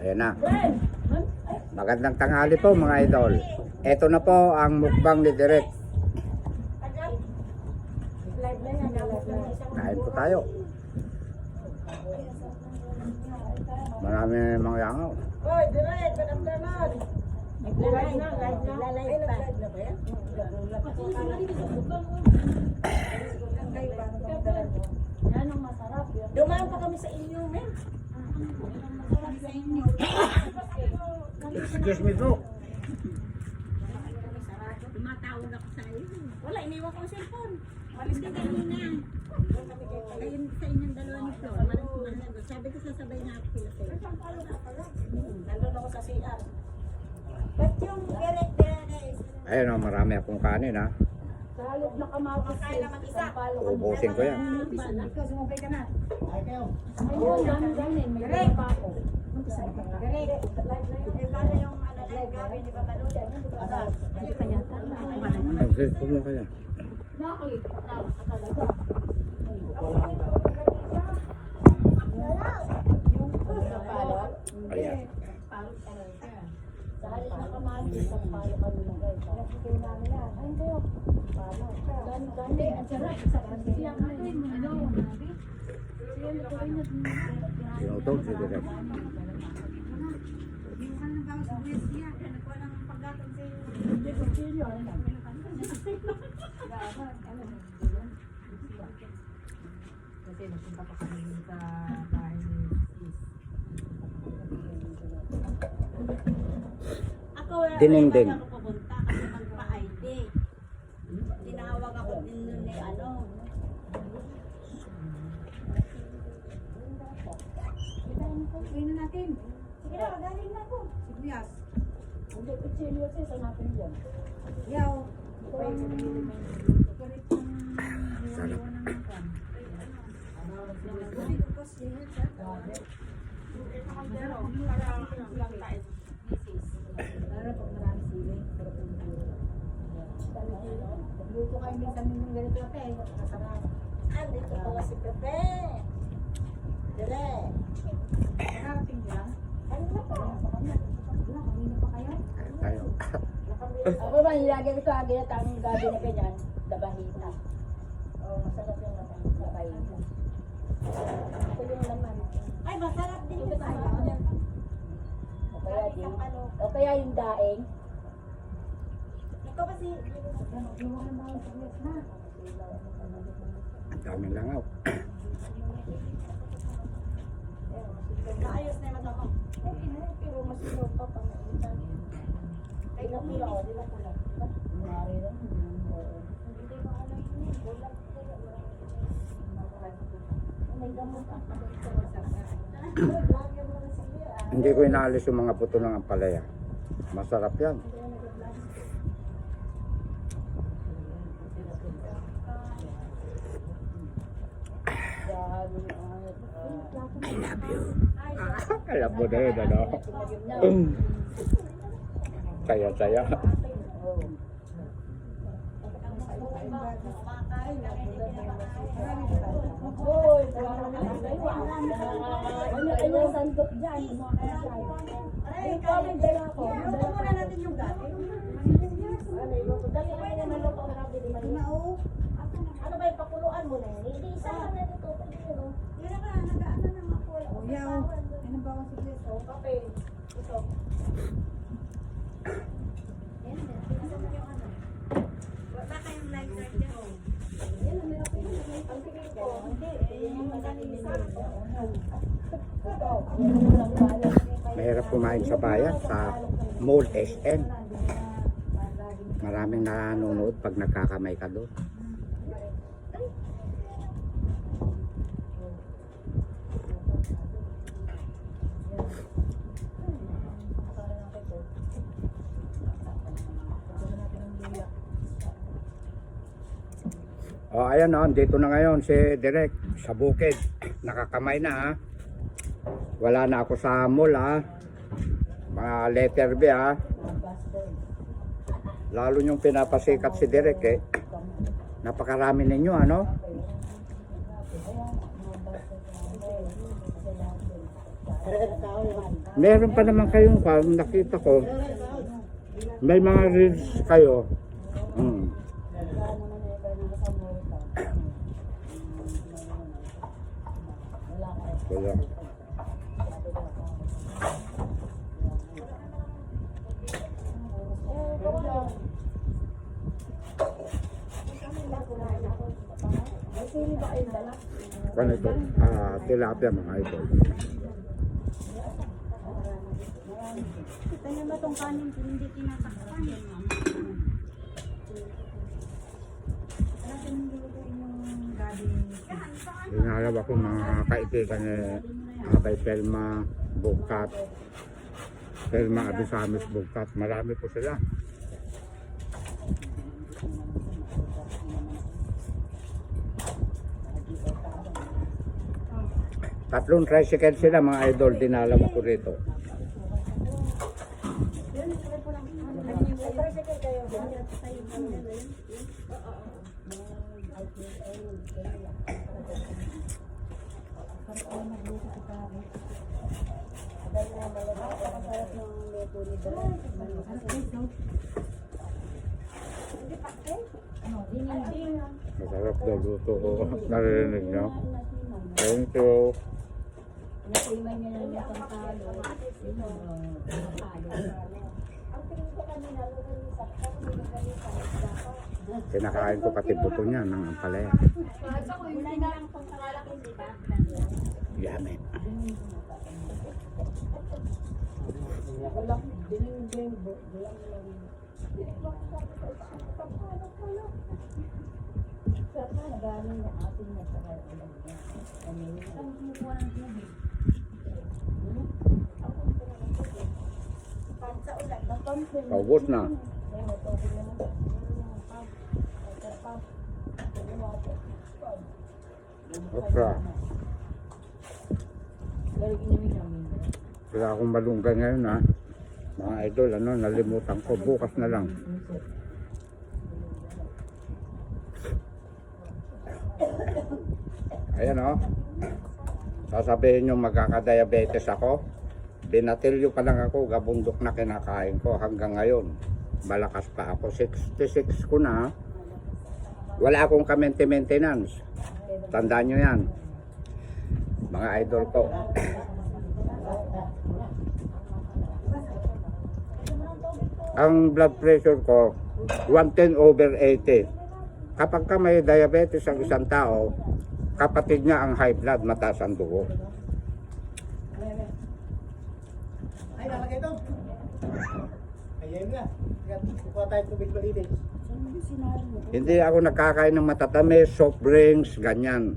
Ayan na. Magandang tanghali po mga idol. Ito na po ang mukbang ni Direk. Kain po tayo. Marami mga yangaw. Hoy, Direk, kadamdaman. Naglalay pa. Yan ang masarap. Dumaan pa kami sa inyo, men. Masarap sa inyo. Excuse me po. Tumatawag ako sa iyo. Wala, iniwan ko ang cellphone. Malis ka kanina. Ayun sa inyong dalawa ni Flor. Malis ko mahalaga. Sabi ko sasabay na ako sila sa'yo. Nandun ako sa CR. Ba't yung direct guys? Ayan o, marami akong kanin ha. Salog na kamatis. Kaya naman isa. Ubusin ko yan. Ikaw, sumubay ka na. Ayun, ganin. May gano'n pa ako. Direct. Paano yung live gabi? Di ba panood? Hindi pa yata. Ang po mo kaya. Nakakita talaga. Ayan. Sa halip na kamatis, ang palo kami na guys. Nakikita namin yan. Ayun kayo. Palo. Gani. Ang sarap. Siya natin. Ano? Siya natin. Sinutog si Direk. Kasi nagpunta pa kami sa bahay ni Sis. Ako, Dinding. ako pupunta kasi magpa-ID. Tinawag ako din nun ni ano. Kaya na natin. Sige na, magaling na ako. Sibuyas. Hindi, kutsilyo siya sa natin yan. Yaw. Sarap. Para pag marami sili. Luto kayo minsan ng ganito ate. Masarap. Andito pala si Pepe. Dire. Nakarating lang. Ano na po? Kanina pa kayo? Kain tayo. Ako ba, nilagyan ito agad at ang gabi na ganyan, dabahita. Oh, masarap yung dabahita. Ito yung laman. Ay, masarap din ito tayo. O kaya yung daing. Ikaw ba si... Ang daming langaw. Maayos na yung matapang. Pero mas ilo pa pang naitan. Ay, napula ko, di na pula. Mari lang. Hindi ko alam yun. Wala ko. May gamot ako. Lagi mo na siya. Hindi ko inaalis yung mga buto ng ampalaya. Masarap yan. I love you. Alam mo na yun, ano? Saya-saya. Hoy, ano yung sandok dyan? Ay, kami dala ko. Luto muna natin yung gabi. Dali kayo na naluto na natin. Ano ba yung pakuluan mo na yun? Hindi isa lang na dito. Yun na ka, nag-ano na mga kuya. O yaw. Ano ba ang sibuyas? O, kape. Ito. Yan, pinasa mo yung ano. Wala kayong lighter dyan. Yan, meron ko yun. Ang tingin ko. Hindi, yung magaling sa Mahirap kumain sa bayan sa Mall SM. Maraming nanonood pag nagkakamay ka doon. O ayan o, dito na ngayon si Direk sa bukid. Nakakamay na ha. Wala na ako sa mall ha. Mga letter B ha. Lalo yung pinapasikat si Direk eh. Napakarami ninyo ano. Meron pa naman kayong nakita ko. May mga reels kayo. Wala. May sili ba kayong dala? Ano ito? Tilapia mga idol. Kita niyo ba itong kanin kung hindi tinatakpan? Natin nilulutuin yung gabi. Dinalaw ako mga kaibigan ni Abay Pelma, Bugkat. Pelma Abisamis Bugkat. Marami po sila. Tatlong tricycle sila mga idol. Dinalaw ko rito. Masarap daw luto ko. Narinig nyo? Thank you. Nasimay niya lang yung pantalo. Kinakain ko pati buto niya ng ampalaya. Yummy. Paubos na. Okra. Kaya akong malunggay ngayon ha. Mga idol, nalimutan ko. Bukas na lang. Ayan o. Sasabihin nyo magkakadiabetes ako. Binatilyo pa lang ako. Gabundok na kinakain ko hanggang ngayon. Malakas pa ako. 66 ko na. Wala akong maintenance. Tandaan nyo yan. Mga idol ko. Ang blood pressure ko 110/80. Kapag ka may diabetes ang isang tao, kapatid niya ang high blood, mataas ang dugo. Ay, nalagay ito. Ayun na. Kukuha tayo tubig malinis. Hindi ako nakakain ng matatamis, soft drinks, ganyan.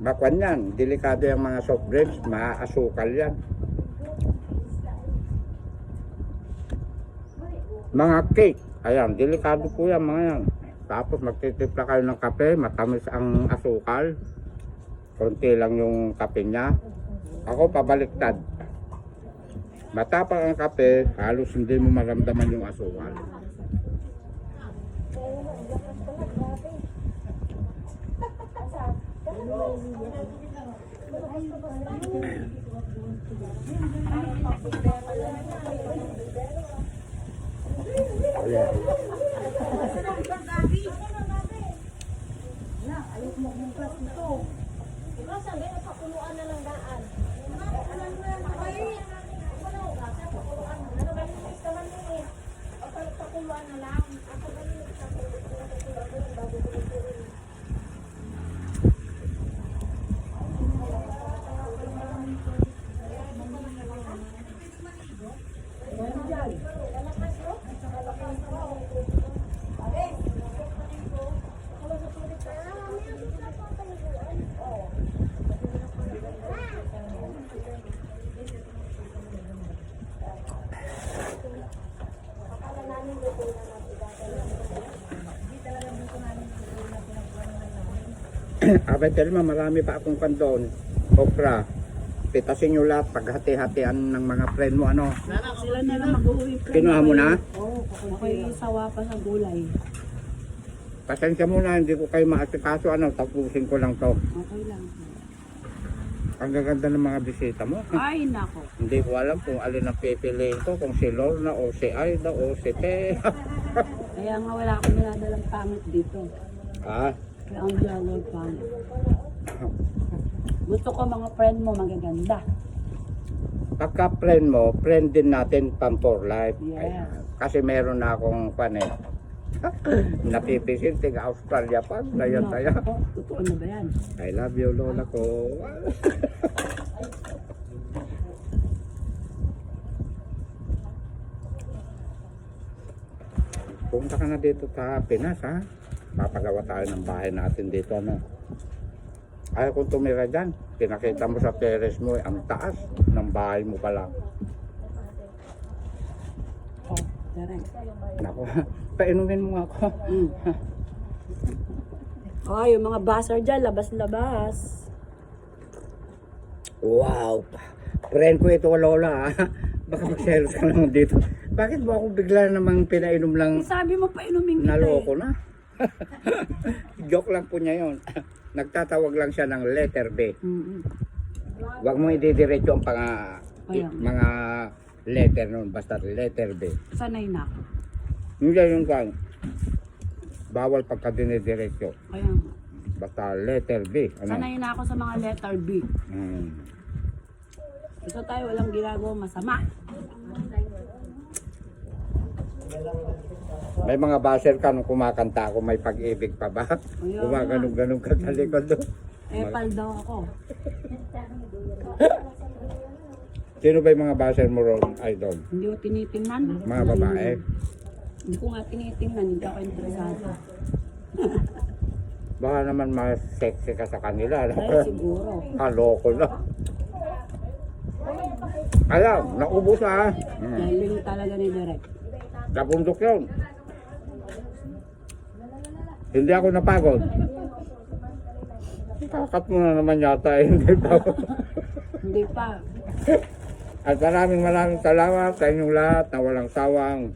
Bakwan yan, delikado yung mga soft drinks, maaasukal yan. Mga cake, ayan, delikado po yan mga yan. Tapos magtitipla kayo ng kape, matamis ang asukal. Konti lang yung kape niya. Ako pabaliktad. Matapang ang kape, halos hindi mo maramdaman yung asukal. Ayan. Ayok mo yung class nito. Ikaw sabi, napakuluan na lang daan. Pakuluan na lang. Abay, Telma, marami pa akong kandon. Okra. Pitasin nyo lahat, paghati-hatian ng mga friend mo, ano? Sila na lang mag-uwi. Kinuha mo na? Oo, ako'y sawa pa sa gulay. Pasensya muna, hindi ko kayo maasikaso, ano? Tapusin ko lang to. Okay lang. Ang gaganda ng mga bisita mo. Ay, nako. Hindi ko alam kung alin ang pipiliin ko, kung si Lorna o si Aida o si Te. Kaya nga wala akong niladalang pangit dito. Ah, Kaya ang dialogue pangit. Gusto ko mga friend mo magaganda. pagka friend mo, friend din natin pang for life. Yes. Ayan. Kasi meron na akong napipisil, tiga Australia pa, ngayon tayo. Nako, totoo na ba yan? I love you, Lola ko. Punta ka na dito sa Pinas, ha? Papagawa tayo ng bahay natin dito, ano? Ayaw kong tumira dyan. Pinakita mo sa terrace mo, ang taas ng bahay mo pa lang. Oh, direct. Nako, painumin mo ako. Oh, yung mga baser dyan, labas-labas. Wow! Friend ko ito, Lola, ha? Baka mag-selos ka naman dito. Bakit mo ako bigla namang pinainom lang? Sabi mo pa inumin kita Naloko na. Joke lang po niya yun. Nagtatawag lang siya ng letter B. Huwag mo ididiretso ang mga letter nun. Basta letter B. Sanay na ako. Hindi yung kan. Bawal pagka dinidiretso. Kaya nga. Basta letter B. Ano? Sanay na ako sa mga letter B. Ito tayo walang ginagawa masama. May mga baser ka nung kumakanta ako, may pag-ibig pa ba? Ayaw Gumaganog-ganog ka sa likod doon. Epal daw ako. Sino ba yung mga baser mo ron, idol? Hindi ko tinitingnan. Mga babae. Hindi ko nga tinitingnan. Hindi ako interesado. Baka naman mas sexy ka sa kanila. No? Ay, siguro. Kaloko na. Ayaw, naubos ha. Galing talaga ni Direk. Kabundok yun. Hindi ako napagod. Kakat mo na naman yata, hindi pa. Hindi pa. At maraming salamat sa inyong lahat na walang sawang.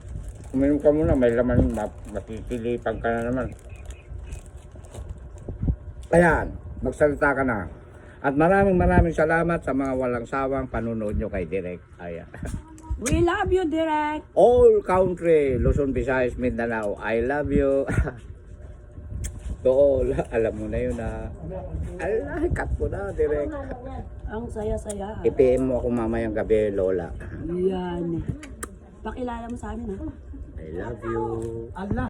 Uminom ka muna, may laman, matitilipan ka na naman. Ayan, magsalita ka na. At maraming salamat sa mga walang sawang panunood nyo kay Direk. Ayan. We love you, Direk. All country, Luzon, Visayas, Mindanao, I love you. To all, alam mo na yun na. Alay, cut mo na, Direk. Ang saya-saya. I-PM mo ako mamayang gabi, Lola. Yan. Pakilala mo sa amin, ha? I love you. Allah.